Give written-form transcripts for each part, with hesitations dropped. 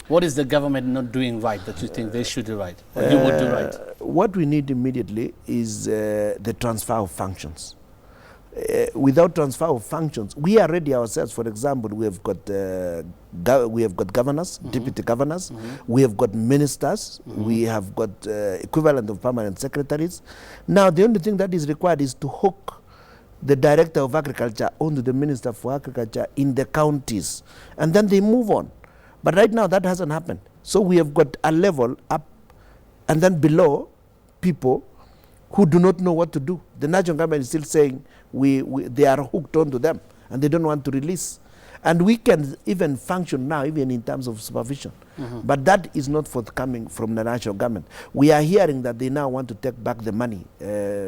What is the government not doing right that you think they should do right, or you would do right? What we need immediately is the transfer of functions. Without transfer of functions, we are ready ourselves. For example, we have got governors, deputy governors, we have got ministers, we have got equivalent of permanent secretaries. Now, the only thing that is required is to hook the director of agriculture onto the minister for agriculture in the counties, and then they move on. But right now, that hasn't happened. So we have got a level up, and then below, people who do not know what to do. The national government is still saying they are hooked onto them, and they don't want to release. And we can even function now, even in terms of supervision. But that is not forthcoming from the national government. We are hearing that they now want to take back the money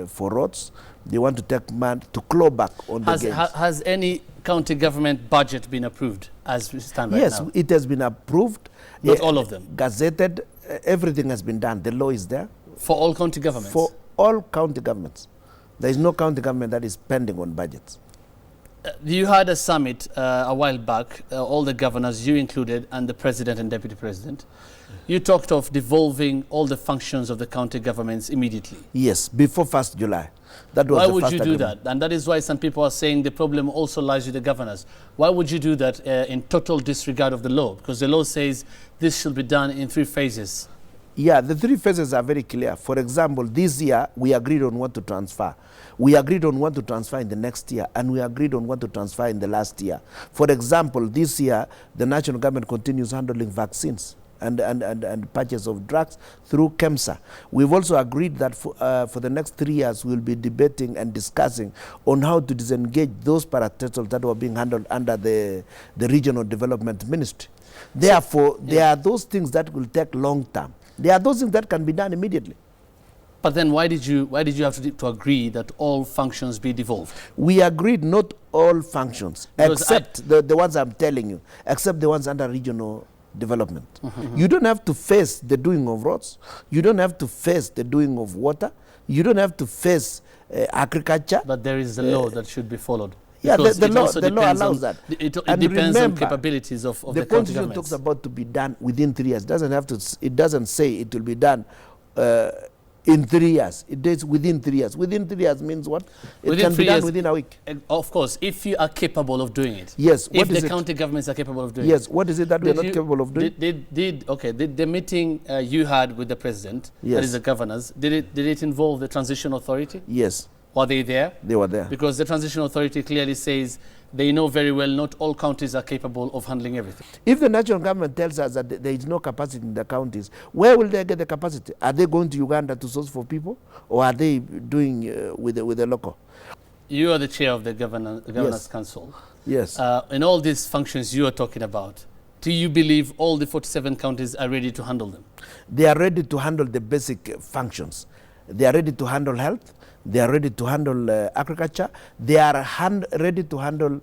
for roads. They want to take money to claw back on the gains. Has any county government budget been approved as we stand right now? Yes, it has been approved. Not all of them? Gazetted, everything has been done. The law is there. For all county governments? For all county governments. There is no county government that is pending on budgets. You had a summit a while back, all the governors, you included, and the president and deputy president. You talked of devolving all the functions of the county governments immediately. Yes, before 1st July. That was why the would first you do agreement. that? And that is why some people are saying the problem also lies with the governors. Why would you do that in total disregard of the law? Because the law says this should be done in 3 phases. Yeah, the 3 phases are very clear. For example, this year, we agreed on what to transfer. We agreed on what to transfer in the next year, and we agreed on what to transfer in the last year. For example, this year, the national government continues handling vaccines and purchase of drugs through KEMSA. We've also agreed that for the next 3 years, we'll be debating and discussing on how to disengage those paratitles that were being handled under the Regional Development Ministry. Therefore, there are those things that will take long term. There are those things that can be done immediately. But then why did you have to agree that all functions be devolved? We agreed not all functions, Because except the ones I'm telling you, except the ones under regional development. You don't have to face the doing of roads. You don't have to face the doing of water. You don't have to face agriculture. But there is a law that should be followed. Yeah, the law depends allows that. It And depends on remember, capabilities of the the county constitution governments. talks about to be done within 3 years. It doesn't say it will be done in 3 years. It is within 3 years. Within 3 years means what? It Within can 3 be done years, within a week. Of course, if you are capable of doing it. Yes. If What is the it? county governments are capable of doing it. Yes. What is it that we are not capable of doing? Did the meeting you had with the president, that Yes. is the governors, did it involve the transition authority? Yes. Were they there? They were there. Because the transition authority clearly says they know very well not all counties are capable of handling everything. If the national government tells us that there is no capacity in the counties, where will they get the capacity? Are they going to Uganda to source for people, or are they doing with the local? You are the chair of the Governors Council. Yes. In all these functions you are talking about, do you believe all the 47 counties are ready to handle them? They are ready to handle the basic functions. They are ready to handle health. They are ready to handle agriculture. They are ready to handle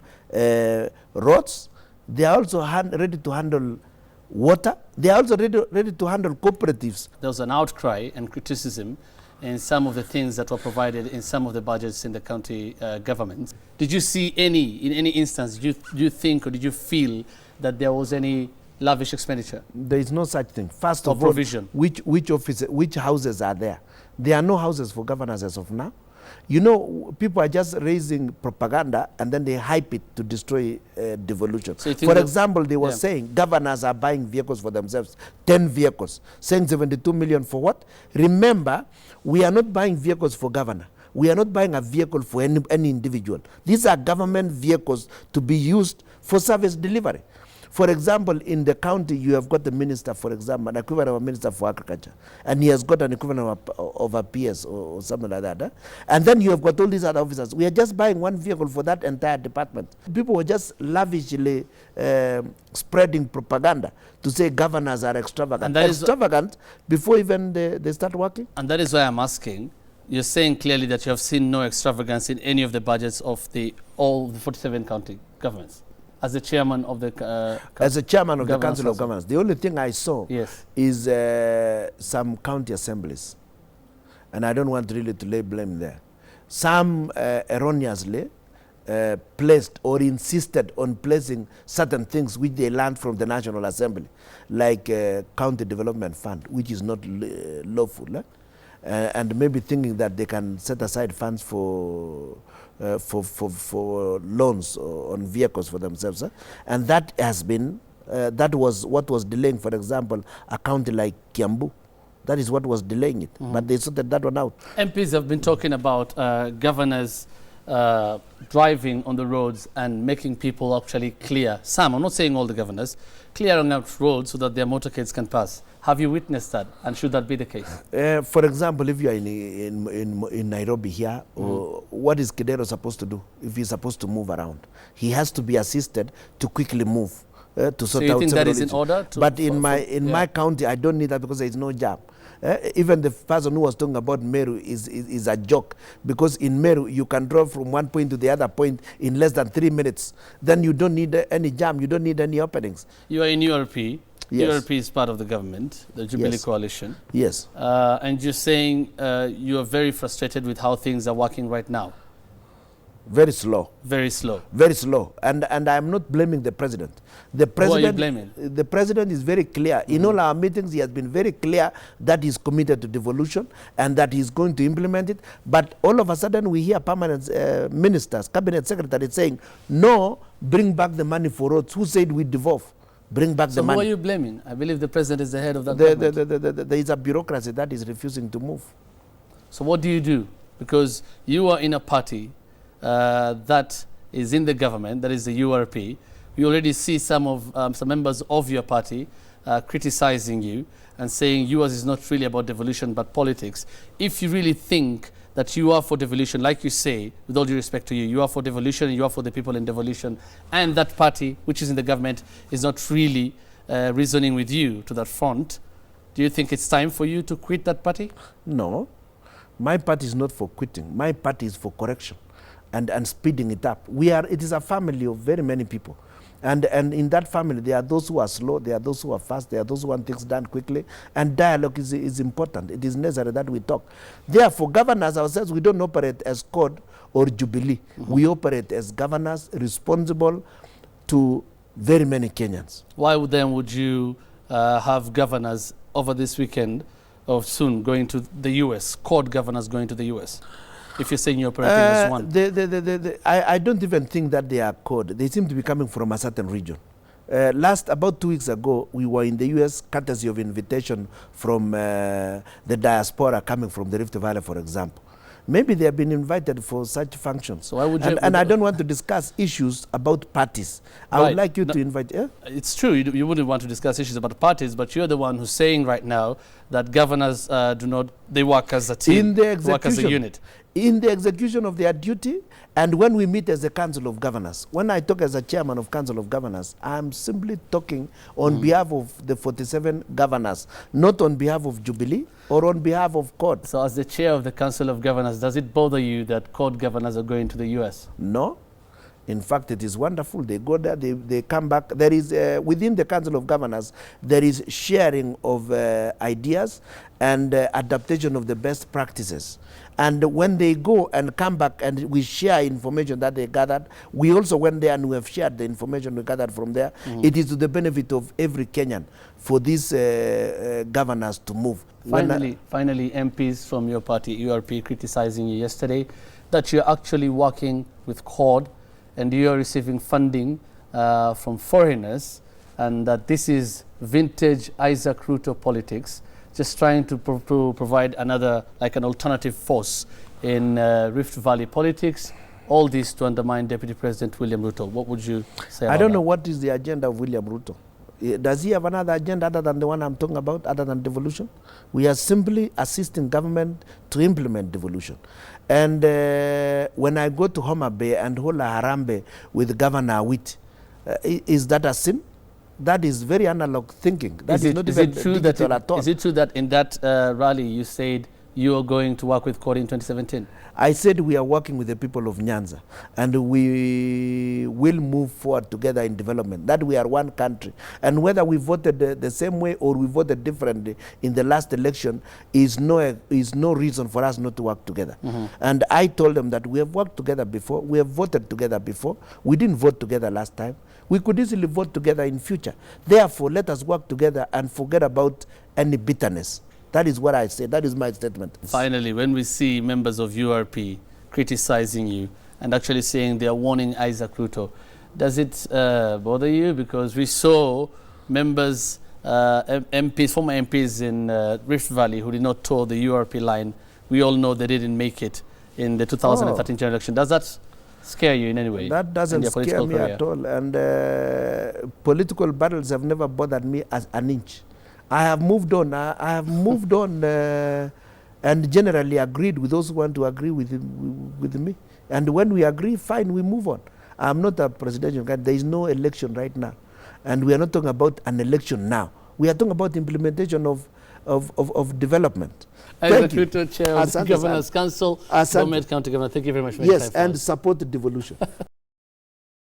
roads. They are also ready to handle water. They are also ready to handle cooperatives. There was an outcry and criticism in some of the things that were provided in some of the budgets in the county governments. Did you see in any instance, do you think or did you feel that there was any lavish expenditure? There is no such thing. First Or of all, provision. which houses are there? There are no houses for governors as of now. You know, people are just raising propaganda and then they hype it to destroy devolution. So you think for example, they were Yeah. saying governors are buying vehicles for themselves, 10 vehicles, saying 72 million for what? Remember, we are not buying vehicles for governor. We are not buying a vehicle for any individual. These are government vehicles to be used for service delivery. For example, in the county, you have got the minister, for example, an equivalent of a minister for agriculture, and he has got an equivalent of a PS or something like that. And then you have got all these other officers. We are just buying one vehicle for that entire department. People were just lavishly spreading propaganda to say governors are extravagant. And that is extravagant before even they start working. And that is why I'm asking. You're saying clearly that you have seen no extravagance in any of the budgets of all the 47 county governments. As the chairman of the As a chairman of the Governors Council of Council. Governors, the only thing I saw Yes. is some county assemblies. And I don't want really to lay blame there. Some erroneously placed or insisted on placing certain things which they learned from the National Assembly, like County Development Fund, which is not lawful, and maybe thinking that they can set aside funds for loans on vehicles for themselves, and that has been that was what was delaying, for example, a county like Kiambu. That is what was delaying it, but they sorted that one out. MPs have been talking about governors driving on the roads and making people actually clear. Some, I'm not saying all the governors, clearing out roads so that their motorcades can pass. Have you witnessed that, and should that be the case? For example, if you are in Nairobi here, what is Kidero supposed to do if he's supposed to move around? He has to be assisted to quickly move to sort out. So you think that is in order? But in my county, I don't need that because there is no jam. Even the person who was talking about Meru is a joke, because in Meru you can drive from one point to the other point in less than 3 minutes. Then you don't need any jam, you don't need any openings. You are in URP. Yes. URP is part of the government, the Jubilee Coalition. Yes. And you're saying you are very frustrated with how things are working right now. Very slow. Very slow. Very slow. And I'm not blaming the president. The president, who are you blaming? The president is very clear. In all our meetings, he has been very clear that he's committed to devolution and that he's going to implement it. But all of a sudden, we hear permanent ministers, cabinet secretaries saying, no, bring back the money for roads. Who said we devolve? Bring back the money. So who are you blaming? I believe the president is the head of that government. There is a bureaucracy that is refusing to move. So what do you do? Because you are in a party that is in the government, that is the URP. We already see some members of your party criticizing you and saying yours is not really about devolution but politics. If you really think that you are for devolution, like you say, with all due respect to you, you are for devolution and you are for the people in devolution, and that party, which is in the government, is not really reasoning with you to that front, do you think it's time for you to quit that party? No. My party is not for quitting. My party is for correction and speeding it up. It is a family of very many people. And in that family, there are those who are slow, there are those who are fast, there are those who want things done quickly, and dialogue is important. It is necessary that we talk. Therefore, governors ourselves, we don't operate as CORD or Jubilee. We operate as governors responsible to very many Kenyans. Why would you have governors over this weekend or soon going to the US, CORD governors going to the US? If you're saying you're operating as one. I don't even think that they are CORD. They seem to be coming from a certain region. About 2 weeks ago, we were in the US courtesy of invitation from the diaspora coming from the Rift Valley, for example. Maybe they have been invited for such functions. So why would you? And I don't want to discuss issues about parties. I would like you to invite. Yeah? It's true. You wouldn't want to discuss issues about parties, but you're the one who's saying right now that governors they work as a team, in the execution, work as a unit. In the execution of their duty, and when we meet as a Council of Governors. When I talk as a chairman of Council of Governors, I'm simply talking on behalf of the 47 governors, not on behalf of Jubilee or on behalf of CORD. So as the chair of the Council of Governors, does it bother you that CORD governors are going to the US? No. In fact, it is wonderful. They go there, they come back. There is, within the Council of Governors, there is sharing of ideas and adaptation of the best practices. And when they go and come back and we share information that they gathered, we also went there and we have shared the information we gathered from there. It is to the benefit of every Kenyan for these governors to move. Finally, MPs from your party, URP, criticizing you yesterday that you're actually working with CORD and you're receiving funding from foreigners, and that this is vintage Isaac Ruto politics, just trying to provide another, like an alternative force in Rift Valley politics, all this to undermine Deputy President William Ruto. What would you say about I don't know what is the agenda of William Ruto. Does he have another agenda other than the one I'm talking about, other than devolution? We are simply assisting government to implement devolution. And when I go to Homa Bay and hold a harambe with Governor Awit, is that a sin? That is very analog thinking. That is not even digital at all. Is it true that in that rally you said you are going to work with Kodi in 2017? I said we are working with the people of Nyanza, and we will move forward together in development, that we are one country. And whether we voted the same way or we voted differently in the last election is no reason for us not to work together. And I told them that we have worked together before, we have voted together before, we didn't vote together last time. We could easily vote together in future. Therefore, let us work together and forget about any bitterness. That is what I say. That is my statement. Finally, when we see members of URP criticizing you and actually saying they are warning Isaac Ruto, does it bother you? Because we saw members, MPs, former MPs in Rift Valley who did not toe the URP line. We all know they didn't make it in the 2013 general election. Does that scare you in any way? That doesn't scare me at all. And political battles have never bothered me as an inch. I have moved on. I have moved on and generally agreed with those who want to agree with me. And when we agree, fine, we move on. I'm not a presidential candidate. There is no election right now. And we are not talking about an election now. We are talking about implementation of development. Isaac Ruto, Chair of the Governor's Council, Bomet County Governor. Thank you very much for your time. Yes, and support the devolution.